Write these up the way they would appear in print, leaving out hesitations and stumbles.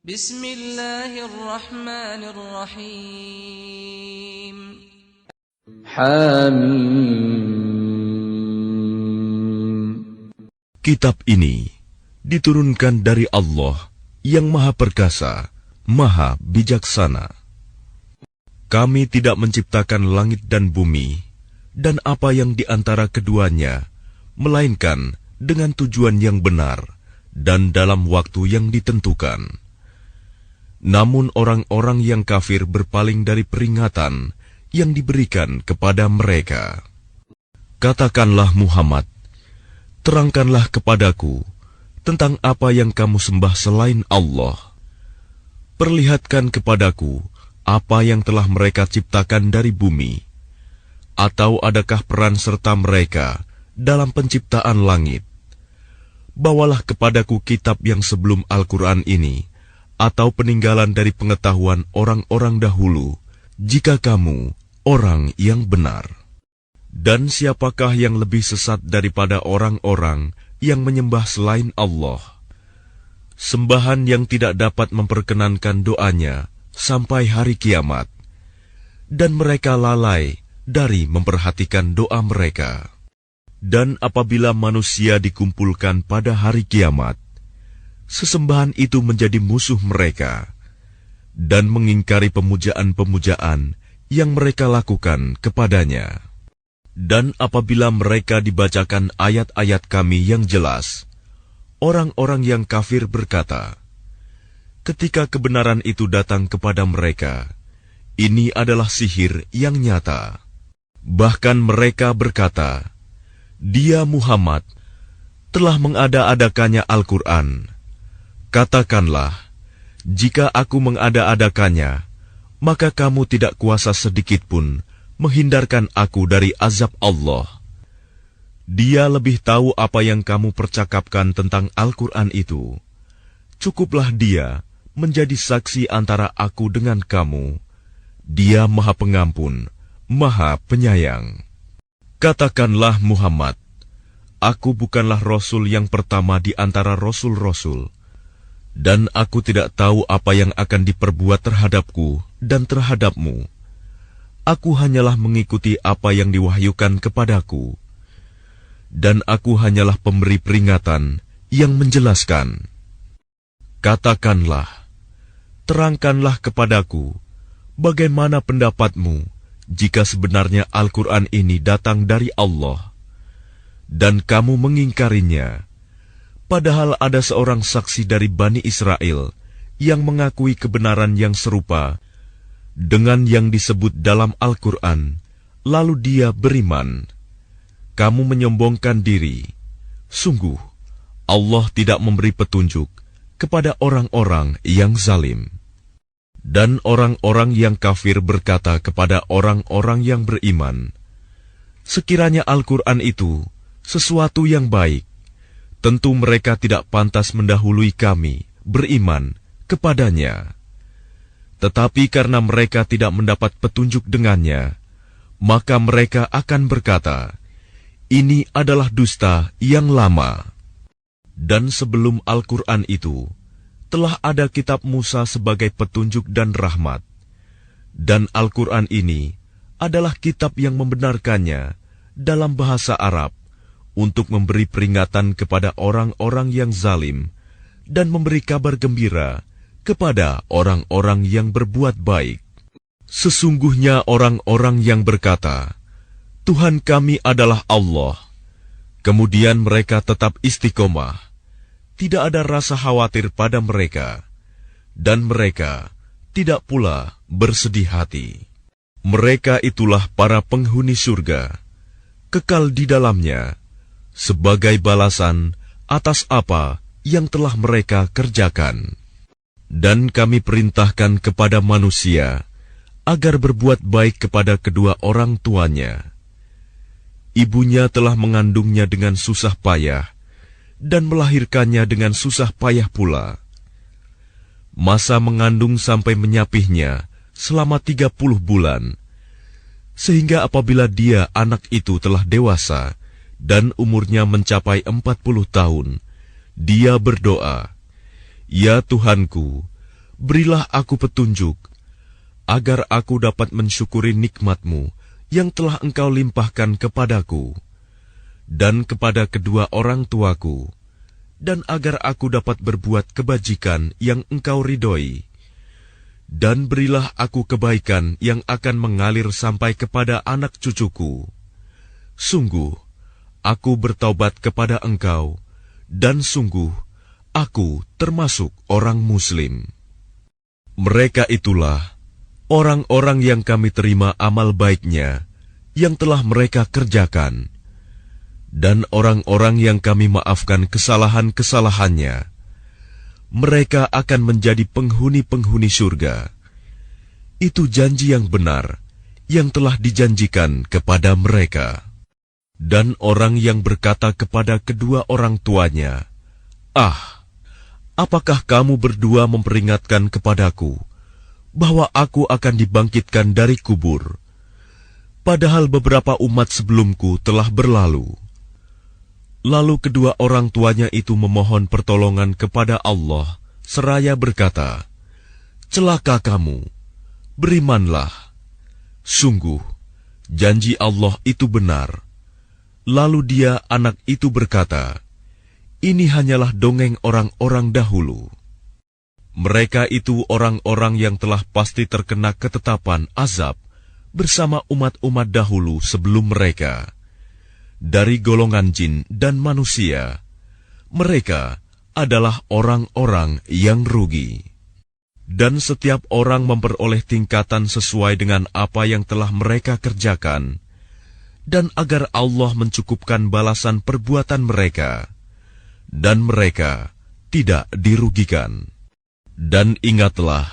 Bismillahirrahmanirrahim. Hamim. Kitab ini diturunkan dari Allah yang Maha Perkasa, Maha Bijaksana. Kami tidak menciptakan langit dan bumi dan apa yang di antara keduanya, melainkan dengan tujuan yang benar dan dalam waktu yang ditentukan. Namun orang-orang yang kafir berpaling dari peringatan yang diberikan kepada mereka. Katakanlah Muhammad, terangkanlah kepadaku tentang apa yang kamu sembah selain Allah. Perlihatkan kepadaku apa yang telah mereka ciptakan dari bumi. Atau adakah peran serta mereka dalam penciptaan langit? Bawalah kepadaku kitab yang sebelum Al-Quran ini, atau peninggalan dari pengetahuan orang-orang dahulu, jika kamu orang yang benar. Dan siapakah yang lebih sesat daripada orang-orang yang menyembah selain Allah? Sembahan yang tidak dapat memperkenankan doanya sampai hari kiamat, dan mereka lalai dari memperhatikan doa mereka. Dan apabila manusia dikumpulkan pada hari kiamat, sesembahan itu menjadi musuh mereka, dan mengingkari pemujaan-pemujaan yang mereka lakukan kepadanya. Dan apabila mereka dibacakan ayat-ayat kami yang jelas, orang-orang yang kafir berkata, ketika kebenaran itu datang kepada mereka, ini adalah sihir yang nyata. Bahkan mereka berkata, dia Muhammad telah mengada-adakannya Al-Quran. Katakanlah, jika aku mengada-adakannya, maka kamu tidak kuasa sedikitpun menghindarkan aku dari azab Allah. Dia lebih tahu apa yang kamu percakapkan tentang Al-Quran itu. Cukuplah dia menjadi saksi antara aku dengan kamu. Dia Maha Pengampun, Maha Penyayang. Katakanlah Muhammad, aku bukanlah Rasul yang pertama di antara Rasul-Rasul. Dan aku tidak tahu apa yang akan diperbuat terhadapku dan terhadapmu. Aku hanyalah mengikuti apa yang diwahyukan kepadaku. Dan aku hanyalah pemberi peringatan yang menjelaskan. Katakanlah, terangkanlah kepadaku, bagaimana pendapatmu jika sebenarnya Al-Quran ini datang dari Allah, dan kamu mengingkarinya. Padahal ada seorang saksi dari Bani Israel yang mengakui kebenaran yang serupa dengan yang disebut dalam Al-Quran, lalu dia beriman. Kamu menyombongkan diri. Sungguh, Allah tidak memberi petunjuk kepada orang-orang yang zalim. Dan orang-orang yang kafir berkata kepada orang-orang yang beriman, sekiranya Al-Quran itu sesuatu yang baik, tentu mereka tidak pantas mendahului kami beriman kepadanya. Tetapi karena mereka tidak mendapat petunjuk dengannya, maka mereka akan berkata, ini adalah dusta yang lama. Dan sebelum Al-Quran itu, telah ada kitab Musa sebagai petunjuk dan rahmat. Dan Al-Quran ini adalah kitab yang membenarkannya dalam bahasa Arab, untuk memberi peringatan kepada orang-orang yang zalim dan memberi kabar gembira kepada orang-orang yang berbuat baik. Sesungguhnya orang-orang yang berkata, Tuhan kami adalah Allah, kemudian mereka tetap istiqomah, tidak ada rasa khawatir pada mereka, dan mereka tidak pula bersedih hati. Mereka itulah para penghuni surga, kekal di dalamnya, sebagai balasan atas apa yang telah mereka kerjakan. Dan kami perintahkan kepada manusia agar berbuat baik kepada kedua orang tuanya. Ibunya telah mengandungnya dengan susah payah dan melahirkannya dengan susah payah pula. Masa mengandung sampai menyapihnya selama 30 bulan, sehingga apabila dia anak itu telah dewasa dan umurnya mencapai 40 tahun, dia berdoa, Ya Tuhanku, berilah aku petunjuk, agar aku dapat mensyukuri nikmat-Mu yang telah Engkau limpahkan kepadaku, dan kepada kedua orang tuaku, dan agar aku dapat berbuat kebajikan yang Engkau ridhoi. Dan berilah aku kebaikan yang akan mengalir sampai kepada anak cucuku. Sungguh, aku bertaubat kepada Engkau, dan sungguh, aku termasuk orang Muslim. Mereka itulah orang-orang yang kami terima amal baiknya, yang telah mereka kerjakan, dan orang-orang yang kami maafkan kesalahan-kesalahannya. Mereka akan menjadi penghuni-penghuni surga. Itu janji yang benar, yang telah dijanjikan kepada mereka. Dan orang yang berkata kepada kedua orang tuanya, "Ah, apakah kamu berdua memperingatkan kepadaku bahwa aku akan dibangkitkan dari kubur, padahal beberapa umat sebelumku telah berlalu?" Lalu kedua orang tuanya itu memohon pertolongan kepada Allah, seraya berkata, "Celaka kamu, berimanlah. Sungguh, janji Allah itu benar." Lalu dia, anak itu berkata, "Ini hanyalah dongeng orang-orang dahulu." Mereka itu orang-orang yang telah pasti terkena ketetapan azab bersama umat-umat dahulu sebelum mereka. Dari golongan jin dan manusia, mereka adalah orang-orang yang rugi. Dan setiap orang memperoleh tingkatan sesuai dengan apa yang telah mereka kerjakan, dan agar Allah mencukupkan balasan perbuatan mereka, dan mereka tidak dirugikan. Dan ingatlah,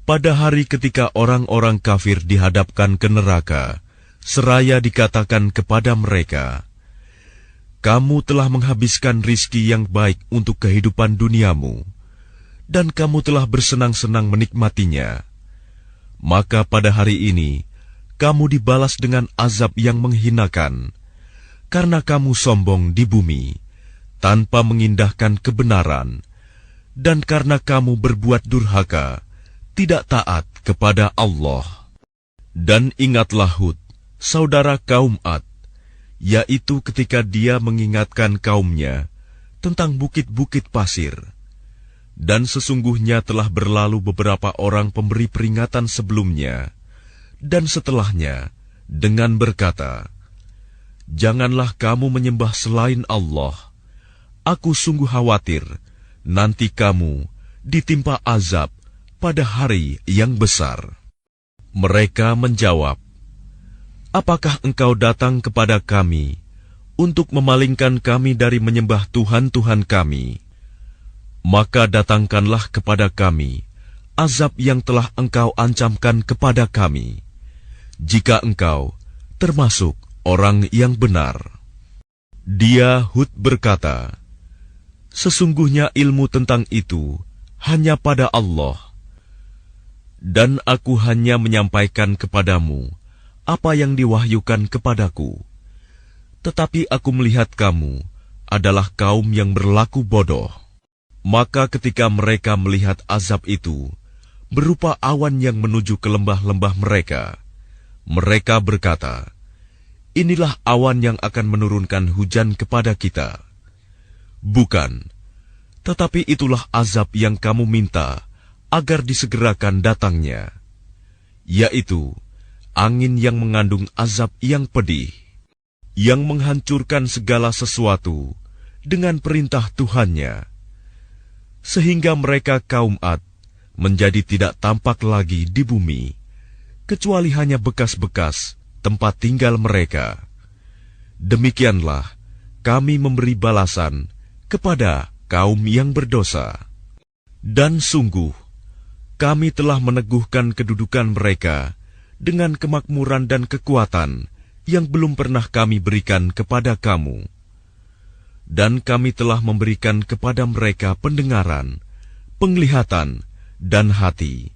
pada hari ketika orang-orang kafir dihadapkan ke neraka, seraya dikatakan kepada mereka, "Kamu telah menghabiskan rizki yang baik untuk kehidupan duniamu, dan kamu telah bersenang-senang menikmatinya. Maka pada hari ini, kamu dibalas dengan azab yang menghinakan, karena kamu sombong di bumi, tanpa mengindahkan kebenaran, dan karena kamu berbuat durhaka, tidak taat kepada Allah." Dan ingatlah Hud, saudara kaum Ad, yaitu ketika dia mengingatkan kaumnya tentang bukit-bukit pasir. Dan sesungguhnya telah berlalu beberapa orang pemberi peringatan sebelumnya dan setelahnya dengan berkata, "Janganlah kamu menyembah selain Allah. Aku sungguh khawatir nanti kamu ditimpa azab pada hari yang besar." Mereka menjawab, "Apakah engkau datang kepada kami untuk memalingkan kami dari menyembah Tuhan-Tuhan kami? Maka datangkanlah kepada kami azab yang telah engkau ancamkan kepada kami, jika engkau termasuk orang yang benar." Dia, Hud, berkata, "Sesungguhnya ilmu tentang itu hanya pada Allah, dan aku hanya menyampaikan kepadamu apa yang diwahyukan kepadaku. Tetapi aku melihat kamu adalah kaum yang berlaku bodoh." Maka ketika mereka melihat azab itu berupa awan yang menuju ke lembah-lembah mereka, mereka berkata, "Inilah awan yang akan menurunkan hujan kepada kita." Bukan, tetapi itulah azab yang kamu minta agar disegerakan datangnya, yaitu angin yang mengandung azab yang pedih, yang menghancurkan segala sesuatu dengan perintah Tuhannya, sehingga mereka kaum Ad menjadi tidak tampak lagi di bumi, kecuali hanya bekas-bekas tempat tinggal mereka. Demikianlah kami memberi balasan kepada kaum yang berdosa. Dan sungguh, kami telah meneguhkan kedudukan mereka dengan kemakmuran dan kekuatan yang belum pernah kami berikan kepada kamu. Dan kami telah memberikan kepada mereka pendengaran, penglihatan, dan hati.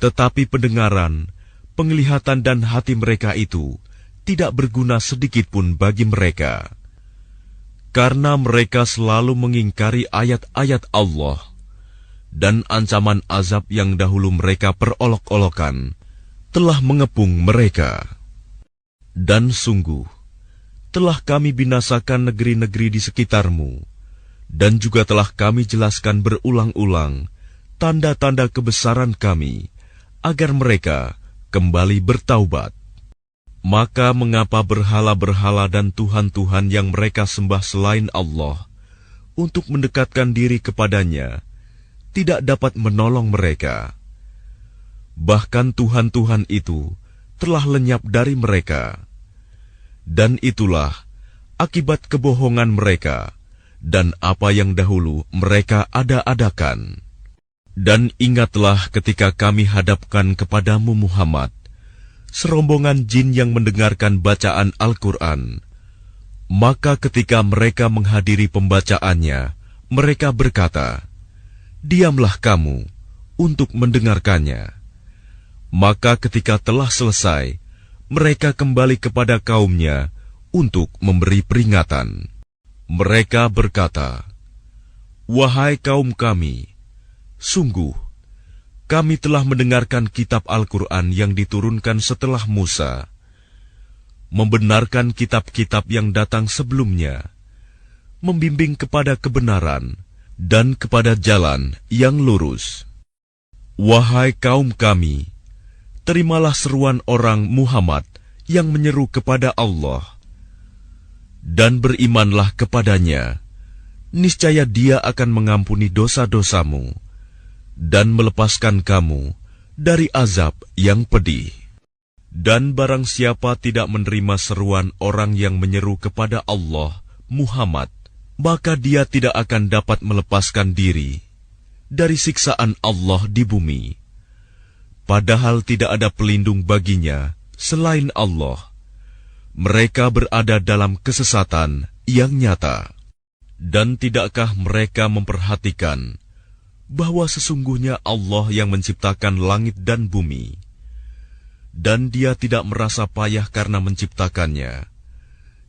Tetapi pendengaran, penglihatan, dan hati mereka itu tidak berguna sedikit pun bagi mereka, karena mereka selalu mengingkari ayat-ayat Allah, dan ancaman azab yang dahulu mereka perolok-olokan telah mengepung mereka. Dan sungguh, telah kami binasakan negeri-negeri di sekitarmu, dan juga telah kami jelaskan berulang-ulang tanda-tanda kebesaran kami, agar mereka kembali bertaubat. Maka mengapa berhala-berhala dan tuhan-tuhan yang mereka sembah selain Allah untuk mendekatkan diri kepadanya tidak dapat menolong mereka? Bahkan tuhan-tuhan itu telah lenyap dari mereka. Dan itulah akibat kebohongan mereka dan apa yang dahulu mereka ada-adakan. Dan ingatlah ketika kami hadapkan kepadamu Muhammad serombongan jin yang mendengarkan bacaan Al-Quran. Maka ketika mereka menghadiri pembacaannya, mereka berkata, "Diamlah kamu untuk mendengarkannya." Maka ketika telah selesai, mereka kembali kepada kaumnya untuk memberi peringatan. Mereka berkata, "Wahai kaum kami, sungguh, kami telah mendengarkan kitab Al-Quran yang diturunkan setelah Musa, membenarkan kitab-kitab yang datang sebelumnya, membimbing kepada kebenaran dan kepada jalan yang lurus. Wahai kaum kami, terimalah seruan orang Muhammad yang menyeru kepada Allah, dan berimanlah kepadanya, niscaya Dia akan mengampuni dosa-dosamu dan melepaskan kamu dari azab yang pedih. Dan barang siapa tidak menerima seruan orang yang menyeru kepada Allah, Muhammad, maka dia tidak akan dapat melepaskan diri dari siksaan Allah di bumi. Padahal tidak ada pelindung baginya selain Allah. Mereka berada dalam kesesatan yang nyata. Dan tidakkah mereka memperhatikan bahwa sesungguhnya Allah yang menciptakan langit dan bumi, dan Dia tidak merasa payah karena menciptakannya,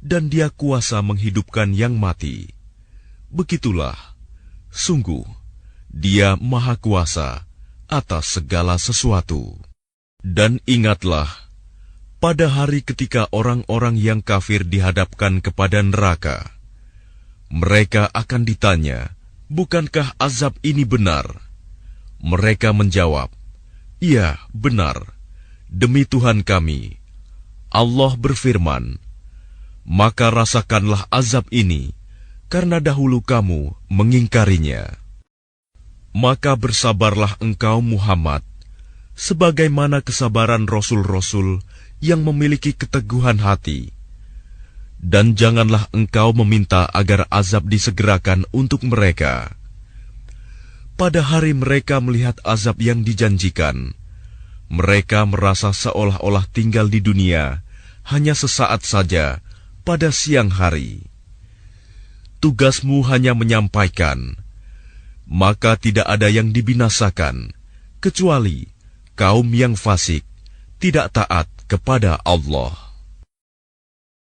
dan Dia kuasa menghidupkan yang mati. Begitulah, sungguh, Dia Maha Kuasa atas segala sesuatu. Dan ingatlah, pada hari ketika orang-orang yang kafir dihadapkan kepada neraka, mereka akan ditanya, "Bukankah azab ini benar?" Mereka menjawab, "Iya, benar. Demi Tuhan kami." Allah berfirman, "Maka rasakanlah azab ini, karena dahulu kamu mengingkarinya." Maka bersabarlah engkau Muhammad, sebagaimana kesabaran rasul-rasul yang memiliki keteguhan hati. Dan janganlah engkau meminta agar azab disegerakan untuk mereka. Pada hari mereka melihat azab yang dijanjikan, mereka merasa seolah-olah tinggal di dunia hanya sesaat saja pada siang hari. Tugasmu hanya menyampaikan, maka tidak ada yang dibinasakan, kecuali kaum yang fasik, tidak taat kepada Allah.